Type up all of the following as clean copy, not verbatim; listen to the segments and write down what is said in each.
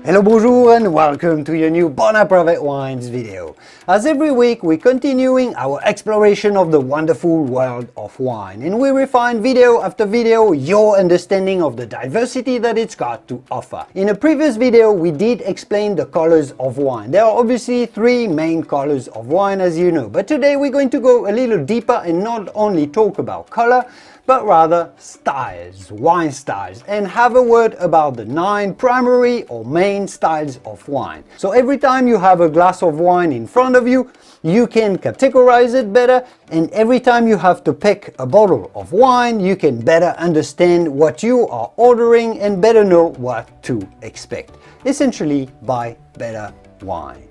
Hello, bonjour and welcome to your new Aromatic Wines video. As every week, we're continuing our exploration of the wonderful world of wine, and we refine video after video your understanding of the diversity that it's got to offer. In a previous video, we did explain the colors of wine. There are obviously three main colors of wine, as you know, but today we're going to go a little deeper and not only talk about color, but rather styles, wine styles, and have a word about the 9 primary or main styles of wine. So every time you have a glass of wine in front of you, you can categorize it better, and every time you have to pick a bottle of wine, you can better understand what you are ordering and better know what to expect. Essentially, buy better wine.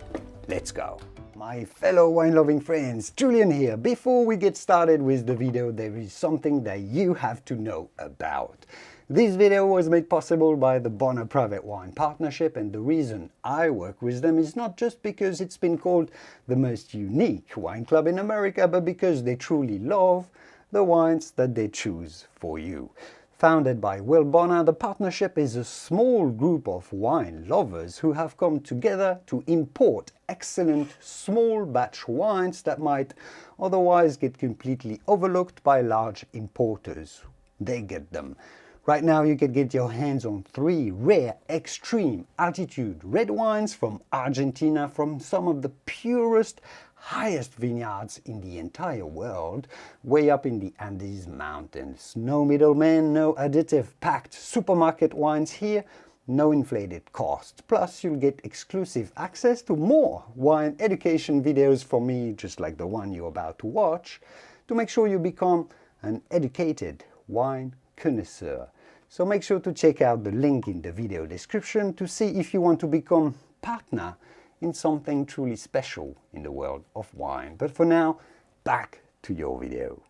Let's go. My fellow wine-loving friends, Julian here. Before we get started with the video, there is something that you have to know about. This video was made possible by the Aromatic Wine Partnership, and the reason I work with them is not just because it's been called the most unique wine club in America, but because they truly love the wines that they choose for you. Founded by Will Bonner, the partnership is a small group of wine lovers who have come together to import excellent small batch wines that might otherwise get completely overlooked by large importers. They get them. Right now you can get your hands on 3 rare extreme altitude red wines from Argentina, from some of the purest, highest vineyards in the entire world, way up in the Andes Mountains. No middlemen, no additive packed supermarket wines here, no inflated cost. Plus you'll get exclusive access to more wine education videos from me, just like the one you're about to watch, to make sure you become an educated wine connoisseur. So make sure to check out the link in the video description to see if you want to become partner in something truly special in the world of wine. But for now, back to your video.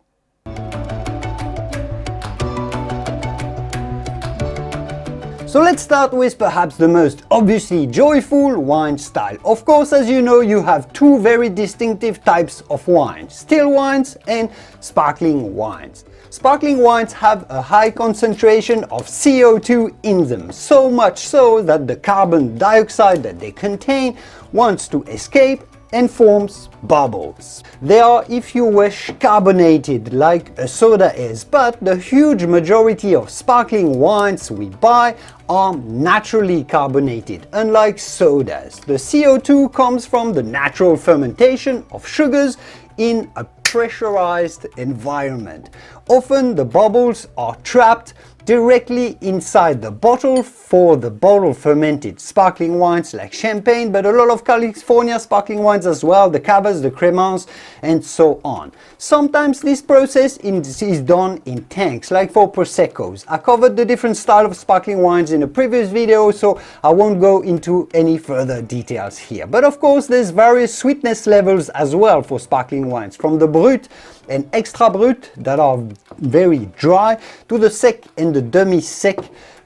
So let's start with perhaps the most obviously joyful wine style. Of course, as you know, you have 2 very distinctive types of wines: still wines and sparkling wines. Sparkling wines have a high concentration of CO2 in them, so much so that the carbon dioxide that they contain wants to escape and forms bubbles. They are, if you wish, carbonated like a soda is, but the huge majority of sparkling wines we buy are naturally carbonated, unlike sodas. The CO2 comes from the natural fermentation of sugars in a pressurized environment. Often the bubbles are trapped directly inside the bottle for the bottle fermented sparkling wines like champagne, but a lot of California sparkling wines as well, the cavas, the cremants, and so on. Sometimes this process is done in tanks, like for Prosecco's. I covered the different style of sparkling wines in a previous video, so I won't go into any further details here. But of course there's various sweetness levels as well for sparkling wines, from the Brut and Extra Brut that are very dry, to the Sec and the Demi-Sec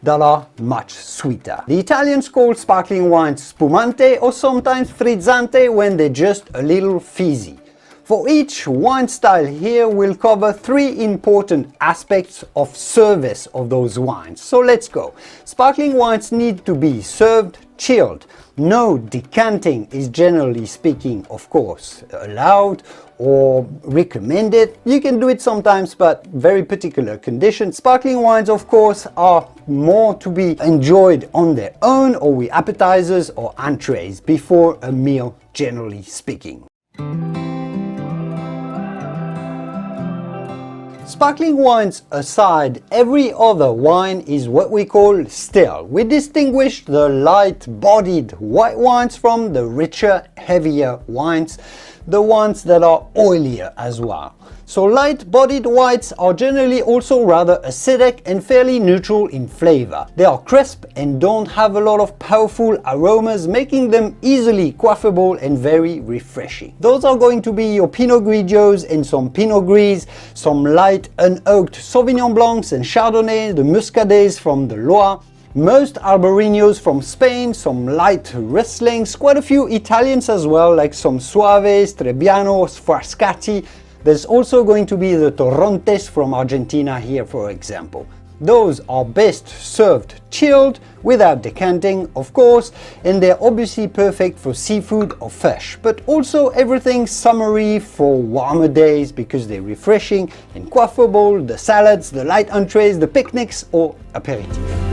that are much sweeter. The Italians call sparkling wines spumante or sometimes frizzante when they're just a little fizzy. For each wine style here, we'll cover 3 important aspects of service of those wines. So let's go. Sparkling wines need to be served chilled. No decanting is, generally speaking, of course, allowed or recommended. You can do it sometimes, but very particular conditions. Sparkling wines, of course, are more to be enjoyed on their own or with appetizers or entrees before a meal, generally speaking. Sparkling wines aside, every other wine is what we call still. We distinguish the light-bodied white wines from the richer, heavier wines, the ones that are oilier as well. So light-bodied whites are generally also rather acidic and fairly neutral in flavor. They are crisp and don't have a lot of powerful aromas, making them easily quaffable and very refreshing. Those are going to be your Pinot Grigios and some Pinot Gris, some light unoaked Sauvignon Blancs and Chardonnay, the Muscadets from the Loire, most Albareños from Spain, some light Rieslings, quite a few Italians as well, like some Soaves, Trebbianos, Frascati. There's also going to be the Torrontes from Argentina here, for example. Those are best served chilled, without decanting, of course, and they're obviously perfect for seafood or fish, but also everything summery for warmer days because they're refreshing and quaffable, the salads, the light entrees, the picnics or aperitifs.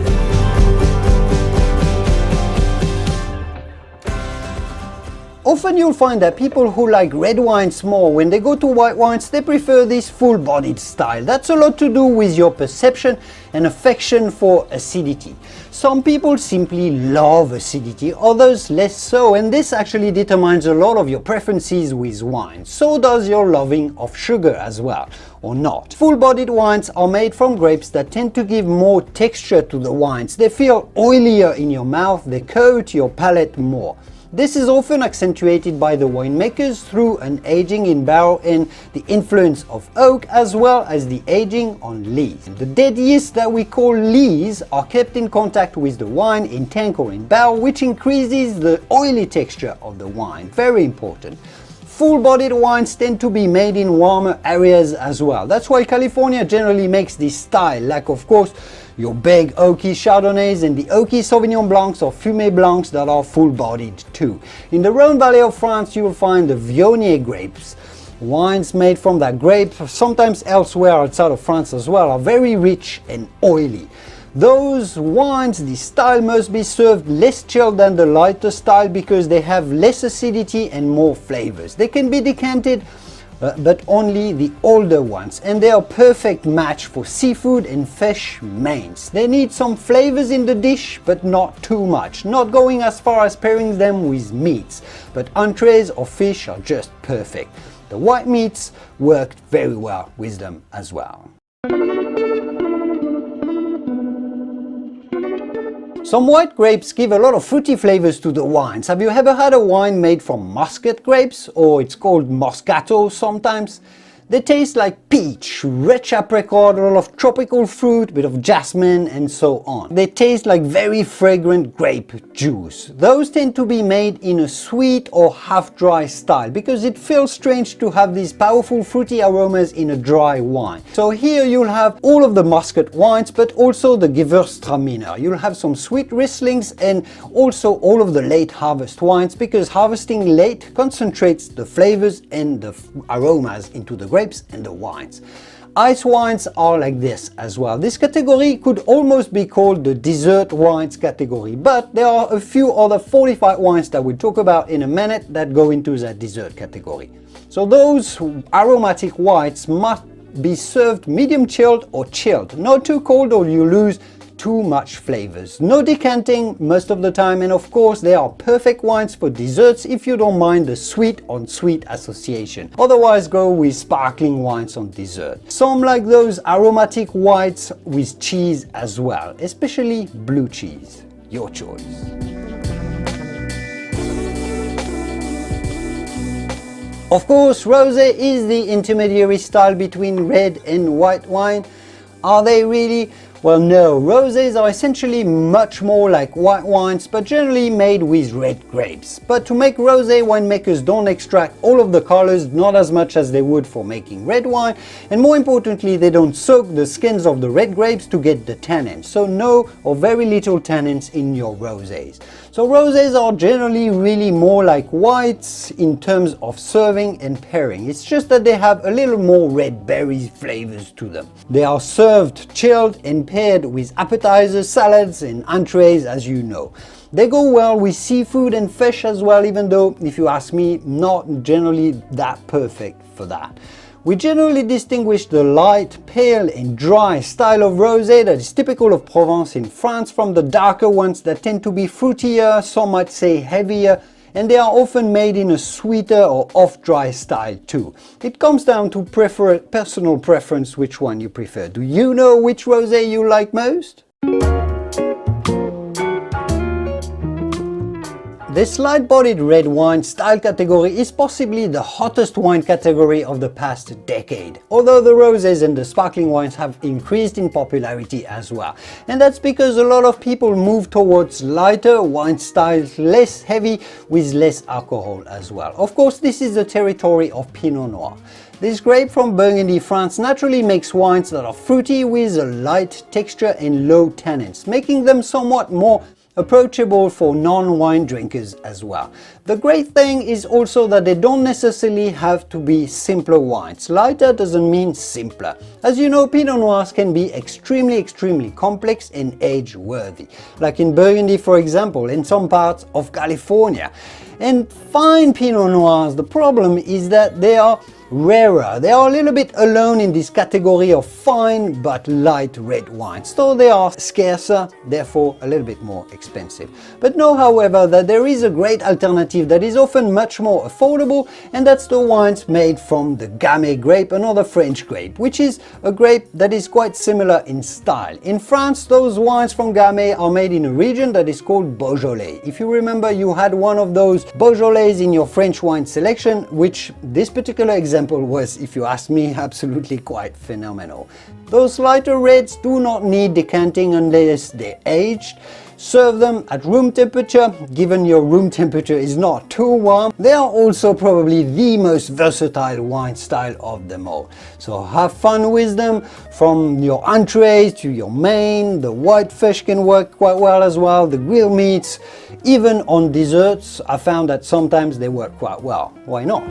Often you'll find that people who like red wines more, when they go to white wines, they prefer this full-bodied style. That's a lot to do with your perception and affection for acidity. Some people simply love acidity, others less so, and this actually determines a lot of your preferences with wine. So does your loving of sugar as well, or not. Full-bodied wines are made from grapes that tend to give more texture to the wines. They feel oilier in your mouth, they coat your palate more. This is often accentuated by the winemakers through an aging in barrel and the influence of oak, as well as the aging on lees. The dead yeast that we call lees are kept in contact with the wine in tank or in barrel, which increases the oily texture of the wine. Very important. Full-bodied wines tend to be made in warmer areas as well. That's why California generally makes this style, like of course your big oaky Chardonnays and the oaky Sauvignon Blancs or Fumé Blancs that are full-bodied too. In the Rhone Valley of France you will find the Viognier grapes. Wines made from that grape, sometimes elsewhere outside of France as well, are very rich and oily. Those wines, this style, must be served less chilled than the lighter style because they have less acidity and more flavors. They can be decanted, but only the older ones, and they are a perfect match for seafood and fish mains. They need some flavors in the dish, but not too much, not going as far as pairing them with meats, but entrees or fish are just perfect. The white meats worked very well with them as well. Some white grapes give a lot of fruity flavors to the wines. Have you ever had a wine made from muscat grapes, or it's called Moscato sometimes? They taste like peach, rich apricot, a lot of tropical fruit, bit of jasmine and so on. They taste like very fragrant grape juice. Those tend to be made in a sweet or half-dry style because it feels strange to have these powerful fruity aromas in a dry wine. So here you'll have all of the muscat wines, but also the Gewürztraminer. You'll have some sweet Rieslings and also all of the late harvest wines, because harvesting late concentrates the flavors and the aromas into the grapes and the wines. Ice wines are like this as well. This category could almost be called the dessert wines category, but there are a few other fortified wines that we'll talk about in a minute that go into that dessert category. So those aromatic whites must be served medium chilled or chilled, not too cold or you lose too much flavors. No decanting most of the time, and of course they are perfect wines for desserts if you don't mind the sweet on sweet association. Otherwise go with sparkling wines on dessert. Some like those aromatic whites with cheese as well, especially blue cheese. Your choice. Of course, rosé is the intermediary style between red and white wine. Are they really? Well, no, rosés are essentially much more like white wines, but generally made with red grapes. But to make rosé, winemakers don't extract all of the colors, not as much as they would for making red wine, and more importantly, they don't soak the skins of the red grapes to get the tannins, so no or very little tannins in your rosés. So rosés are generally really more like whites in terms of serving and pairing. It's just that they have a little more red berry flavors to them. They are served chilled and paired with appetizers, salads and entrees, as you know. They go well with seafood and fish as well, even though, if you ask me, not generally that perfect for that. We generally distinguish the light, pale and dry style of rosé that is typical of Provence in France from the darker ones that tend to be fruitier, some might say heavier, and they are often made in a sweeter or off-dry style too. It comes down to personal preference which one you prefer. Do you know which rosé you This light-bodied red wine style category is possibly the hottest wine category of the past decade, although the rosés and the sparkling wines have increased in popularity as well. And that's because a lot of people move towards lighter wine styles, less heavy, with less alcohol as well. Of course, this is the territory of Pinot Noir. This grape from Burgundy, France naturally makes wines that are fruity with a light texture and low tannins, making them somewhat more approachable for non-wine drinkers as well. The great thing is also that they don't necessarily have to be simpler wines. Lighter doesn't mean simpler. As you know, Pinot Noirs can be extremely complex and age-worthy, like in Burgundy for example, in some parts of California. And fine Pinot Noirs, the problem is that they are rarer. They are a little bit alone in this category of fine but light red wines, so they are scarcer, therefore a little bit more expensive. But know, however, that there is a great alternative that is often much more affordable, and that's the wines made from the Gamay grape, another French grape, which is a grape that is quite similar in style. In France, those wines from Gamay are made in a region that is called Beaujolais. If you remember, you had one of those Beaujolais in your French wine selection, which this particular example was, if you ask me, absolutely quite phenomenal. Those lighter reds do not need decanting unless they're aged. Serve them at room temperature, given your room temperature is not too warm. They are also probably the most versatile wine style of them all. So have fun with them, from your entrees to your main. The white fish can work quite well as well, the grilled meats, even on desserts. I found that sometimes they work quite well. Why not?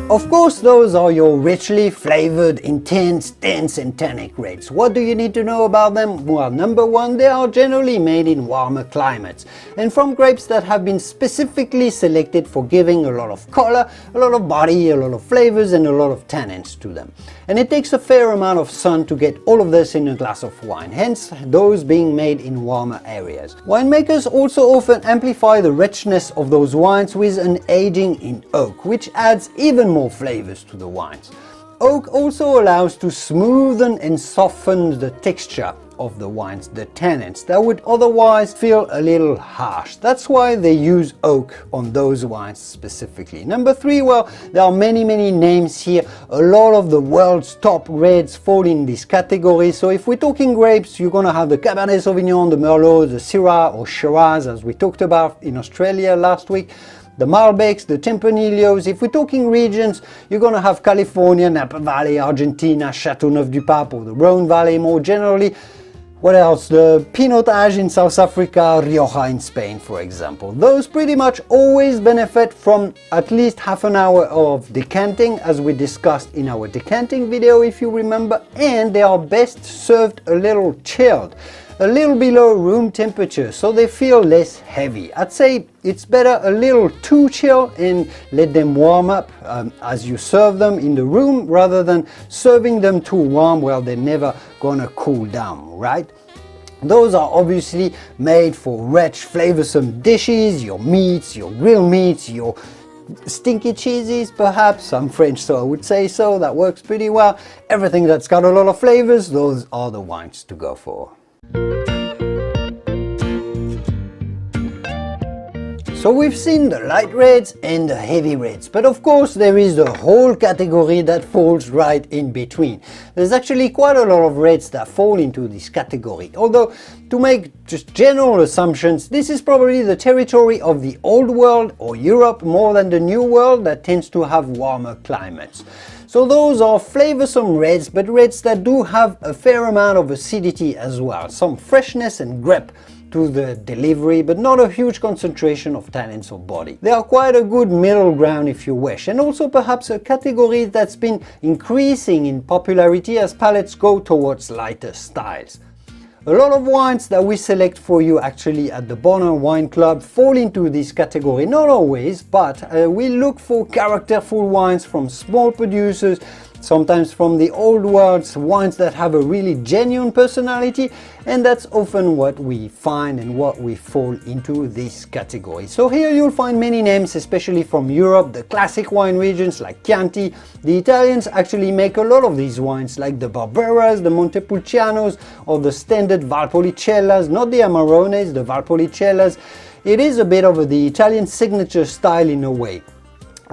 Of course, those are your richly flavored, intense, dense and tannic reds. What do you need to know about them? Well, number one, they are generally made in warmer climates and from grapes that have been specifically selected for giving a lot of color, a lot of body, a lot of flavors and a lot of tannins to them. And it takes a fair amount of sun to get all of this in a glass of wine, hence those being made in warmer areas. Winemakers also often amplify the richness of those wines with an aging in oak, which adds even more flavors to the wines. Oak also allows to smoothen and soften the texture of the wines, the tannins, that would otherwise feel a little harsh. That's why they use oak on those wines specifically. Number three, well, there are many names here. A lot of the world's top reds fall in this category. So if we're talking grapes, you're gonna have the Cabernet Sauvignon, the Merlot, the Syrah or Shiraz, as we talked about in Australia last week, the Malbecs, the Tempranillos. If we're talking regions, you're going to have California, Napa Valley, Argentina, Châteauneuf-du-Pape, or the Rhone Valley more generally. What else? The Pinotage in South Africa, Rioja in Spain, for example. Those pretty much always benefit from at least half an hour of decanting, as we discussed in our decanting video, if you remember, and they are best served a little chilled, a little below room temperature, so they feel less heavy. I'd say it's better a little too chill and let them warm up as you serve them in the room, rather than serving them too warm. Well, they're never gonna cool down, right? Those are obviously made for rich, flavorsome dishes, your meats, your grilled meats, your stinky cheeses perhaps. I'm French, so I would say so. That works pretty well. Everything that's got a lot of flavors, those are the wines to go for. So we've seen the light reds and the heavy reds, but of course there is the whole category that falls right in between. There's actually quite a lot of reds that fall into this category, although to make just general assumptions, this is probably the territory of the old world or Europe more than the new world, that tends to have warmer climates. So those are flavorsome reds, but reds that do have a fair amount of acidity as well, some freshness and grip to the delivery, but not a huge concentration of tannins or body. They are quite a good middle ground if you wish, and also perhaps a category that's been increasing in popularity as palates go towards lighter styles. A lot of wines that we select for you actually at the Bonner Wine Club fall into this category. Not always, but we look for characterful wines from small producers sometimes from the old world, wines that have a really genuine personality, and that's often what we find and what we fall into this category. So here you'll find many names, especially from Europe, the classic wine regions like Chianti. The Italians actually make a lot of these wines, like the Barberas, the Montepulcianos, or the standard Valpolicellas, not the Amarones, the Valpolicellas. It is a bit of the Italian signature style in a way,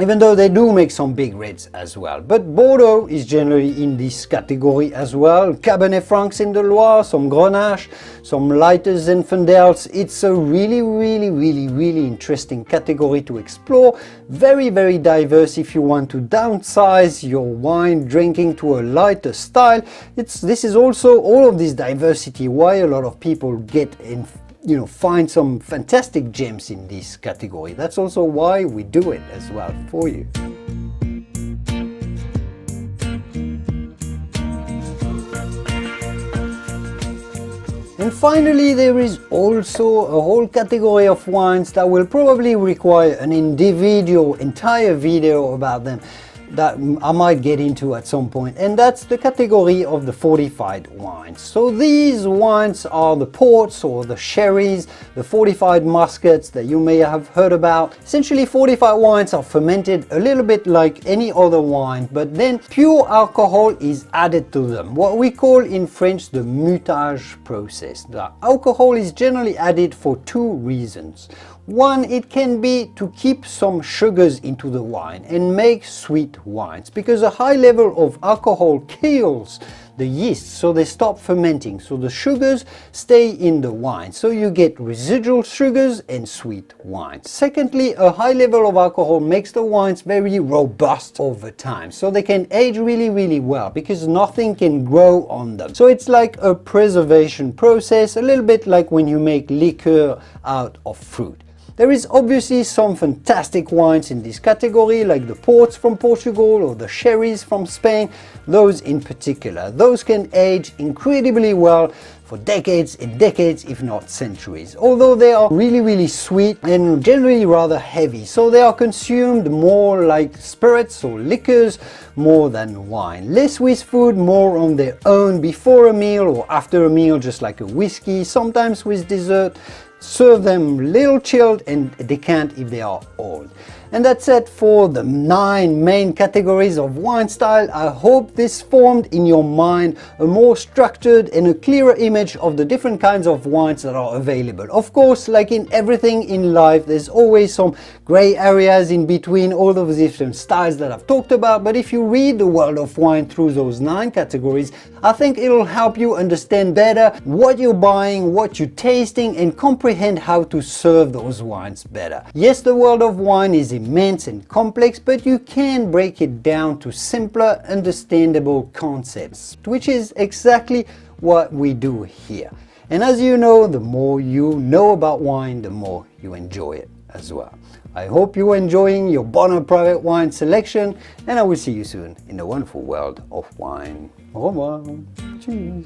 even though they do make some big reds as well. But Bordeaux is generally in this category as well. Cabernet Francs in the Loire, some Grenache, some lighter Zinfandels. It's a really interesting category to explore. Very diverse if you want to downsize your wine drinking to a lighter style. This is also all of this diversity why a lot of people get in, find some fantastic gems in this category. That's also why we do it as well for you. And finally, there is also a whole category of wines that will probably require an individual entire video about them that I might get into at some point, and that's the category of the fortified wines. So these wines are the ports or the sherries, the fortified muscats that you may have heard about. Essentially, fortified wines are fermented a little bit like any other wine, but then pure alcohol is added to them, what we call in French the mutage process. The alcohol is generally added for two reasons. One, it can be to keep some sugars into the wine and make sweet wines, because a high level of alcohol kills the yeast, so they stop fermenting, so the sugars stay in the wine, so you get residual sugars and sweet wines. Secondly, a high level of alcohol makes the wines very robust over time, so they can age really well because nothing can grow on them. So it's like a preservation process, a little bit like when you make liquor out of fruit. There is obviously some fantastic wines in this category, like the ports from Portugal or the sherries from Spain. Those in particular, those can age incredibly well for decades and decades, if not centuries. Although they are really sweet and generally rather heavy, so they are consumed more like spirits or liquors more than wine. Less with food, more on their own before a meal or after a meal, just like a whiskey, sometimes with dessert. Serve them little chilled and decant if they are old. And that's it for the 9 main categories of wine style. I hope this formed in your mind a more structured and a clearer image of the different kinds of wines that are available. Of course, like in everything in life, there's always some gray areas in between all of the different styles that I've talked about, but if you read the world of wine through those 9 categories, I think it'll help you understand better what you're buying, what you're tasting, and comprehend how to serve those wines better. Yes, the world of wine is immense and complex, but you can break it down to simpler, understandable concepts, which is exactly what we do here. And as you know, the more you know about wine, the more you enjoy it as well. I hope you're enjoying your Bonner Private Wine selection, and I will see you soon in the wonderful world of wine. Au revoir. Cheers.